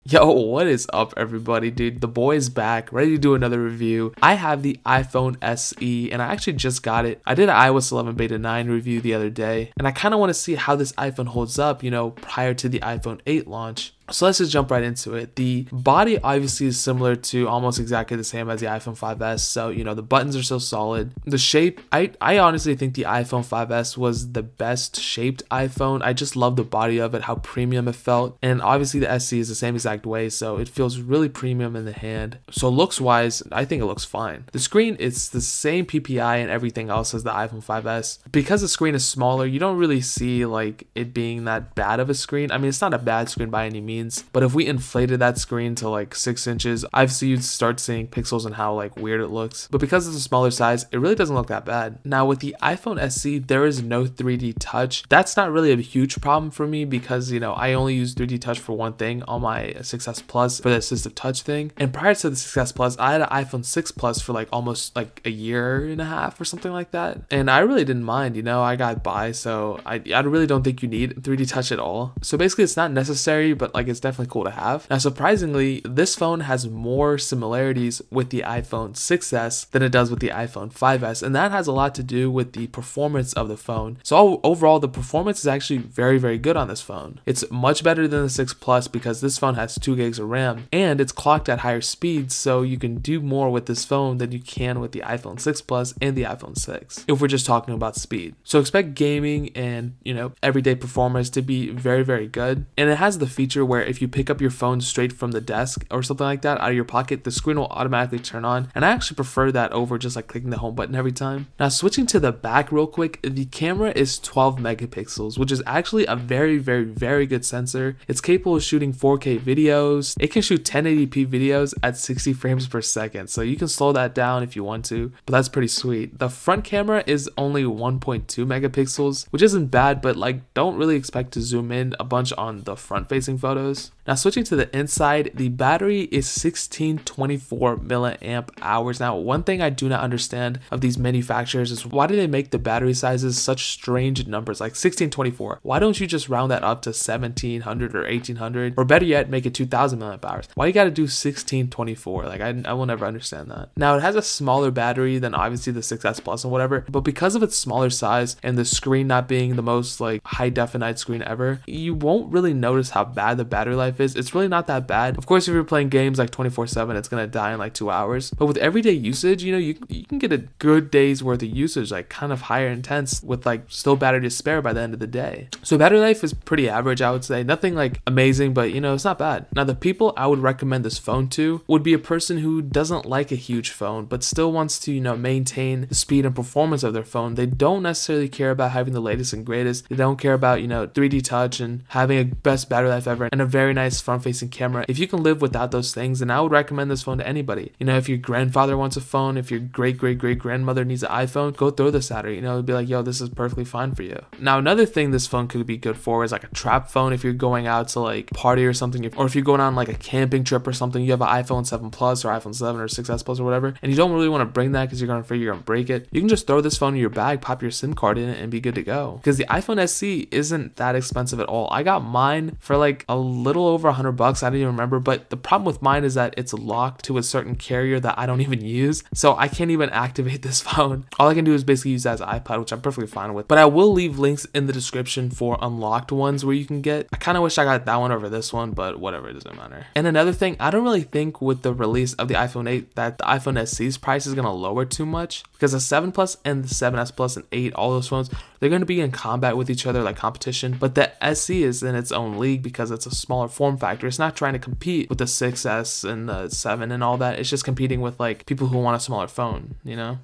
Yo, what is up everybody, dude? The boy is back, ready to do another review. I have the iPhone SE and I actually just got it. I did an iOS 11 beta 9 review the other day and I kind of want to see how this iPhone holds up, prior to the iPhone 8 launch. So let's just jump right into it. The body obviously is similar to almost exactly the same as the iPhone 5S. So, the buttons are so solid. The shape, I honestly think the iPhone 5S was the best shaped iPhone. I just love the body of it, how premium it felt. And obviously the SE is the same exact way. So it feels really premium in the hand. So looks wise, I think it looks fine. The screen, it's the same PPI and everything else as the iPhone 5S. Because the screen is smaller, you don't really see like it being that bad of a screen. I mean, it's not a bad screen by any means. But if we inflated that screen to like 6 inches, obviously you'd start seeing pixels and how like weird it looks. But because it's a smaller size, it really doesn't look that bad. Now with the iPhone SE, there is no 3D touch. That's not really a huge problem for me because, I only use 3D touch for one thing on my 6S Plus for the assistive touch thing. And prior to the 6S Plus, I had an iPhone 6 Plus for like almost like a year and a half or something like that. And I really didn't mind, I got by. So I really don't think you need 3D touch at all. So basically it's not necessary, but like it's definitely cool to have. Now surprisingly, this phone has more similarities with the iPhone 6S than it does with the iPhone 5S, and that has a lot to do with the performance of the phone. So overall, the performance is actually very, very good on this phone. It's much better than the 6 Plus because this phone has 2 gigs of RAM and it's clocked at higher speeds, so you can do more with this phone than you can with the iPhone 6 Plus and the iPhone 6 if we're just talking about speed. So expect gaming and everyday performance to be very, very good. And it has the feature where if you pick up your phone straight from the desk or something like that out of your pocket, the screen will automatically turn on, and I actually prefer that over just like clicking the home button every time. Now switching to the back real quick, the camera is 12 megapixels, which is actually a very, very, very good sensor. It's capable of shooting 4K videos. It can shoot 1080p videos at 60 frames per second, so you can slow that down if you want to, but that's pretty sweet. The front camera is only 1.2 megapixels, which isn't bad, but like don't really expect to zoom in a bunch on the front facing photos. Now switching to the inside, the battery is 1624 milliamp hours. Now one thing I do not understand of these manufacturers is why do they make the battery sizes such strange numbers like 1624? Why don't you just round that up to 1700 or 1800, or better yet make it 2000 milliamp hours? Why you gotta do 1624? Like I will never understand that. Now it has a smaller battery than obviously the 6S Plus and whatever, but because of its smaller size and the screen not being the most like high definition screen ever, you won't really notice how bad the battery life is. It's really not that bad. Of course, if you're playing games like 24/7, it's gonna die in like 2 hours. But with everyday usage, you can get a good day's worth of usage, like kind of higher intense with like still battery to spare by the end of the day. So battery life is pretty average, I would say. Nothing like amazing, but it's not bad. Now the people I would recommend this phone to would be a person who doesn't like a huge phone, but still wants to maintain the speed and performance of their phone. They don't necessarily care about having the latest and greatest. They don't care about 3D touch and having a best battery life ever and a very nice front-facing camera. If you can live without those things, then I would recommend this phone to anybody. If your grandfather wants a phone, if your great-great-great-grandmother needs an iPhone, go throw this at her. It'd be like, yo, this is perfectly fine for you. Now, another thing this phone could be good for is like a trap phone if you're going out to like party or something, or if you're going on like a camping trip or something, you have an iPhone 7 Plus or iPhone 7 or 6S Plus or whatever, and you don't really want to bring that because you're going to figure you're going to break it. You can just throw this phone in your bag, pop your SIM card in it, and be good to go. Because the iPhone SE isn't that expensive at all. I got mine for like a little over $100. I didn't even remember, but the problem with mine is that it's locked to a certain carrier that I don't even use, so I can't even activate this phone. All I can do is basically use that as iPod, which I'm perfectly fine with, but I will leave links in the description for unlocked ones where you can get. I kind of wish I got that one over this one, but whatever, it doesn't matter. And another thing, I don't really think with the release of the iPhone 8 that the iPhone SE's price is going to lower too much, because the 7 Plus and the 7S Plus and 8, all those phones, they're going to be in combat with each other, like competition, but the SE is in its own league because it's a smaller form factor. It's not trying to compete with the 6S and the 7 and all that. It's just competing with like people who want a smaller phone,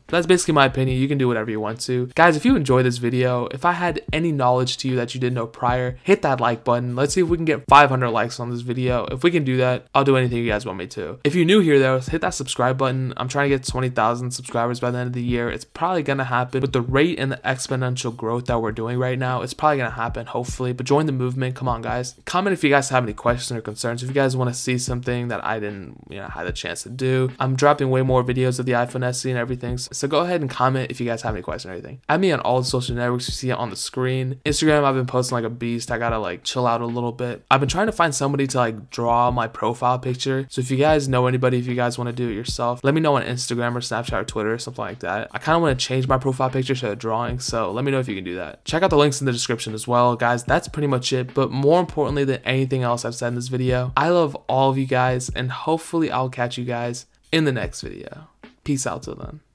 That's basically my opinion. You can do whatever you want to. Guys, if you enjoyed this video, if I had any knowledge to you that you didn't know prior, hit that like button. Let's see if we can get 500 likes on this video. If we can do that, I'll do anything you guys want me to. If you're new here though, hit that subscribe button. I'm trying to get 20,000 subscribers by the end of the year. It's probably gonna happen with the rate and the exponential growth that we're doing right now. It's probably gonna happen, hopefully, but join the movement. Come on, guys. Comment if you guys guys have any questions or concerns, if you guys want to see something that I didn't, have the chance to do, I'm dropping way more videos of the iPhone SE and everything. So go ahead and comment if you guys have any questions or anything. Add me on all the social networks. You see it on the screen. Instagram, I've been posting like a beast. I gotta like chill out a little bit. I've been trying to find somebody to like draw my profile picture. So if you guys know anybody, if you guys want to do it yourself, let me know on Instagram or Snapchat or Twitter or something like that. I kind of want to change my profile picture to a drawing, so let me know if you can do that. Check out the links in the description as well, guys. That's pretty much it. But more importantly than anything else I've said in this video, I love all of you guys, and hopefully I'll catch you guys in the next video. Peace out till then.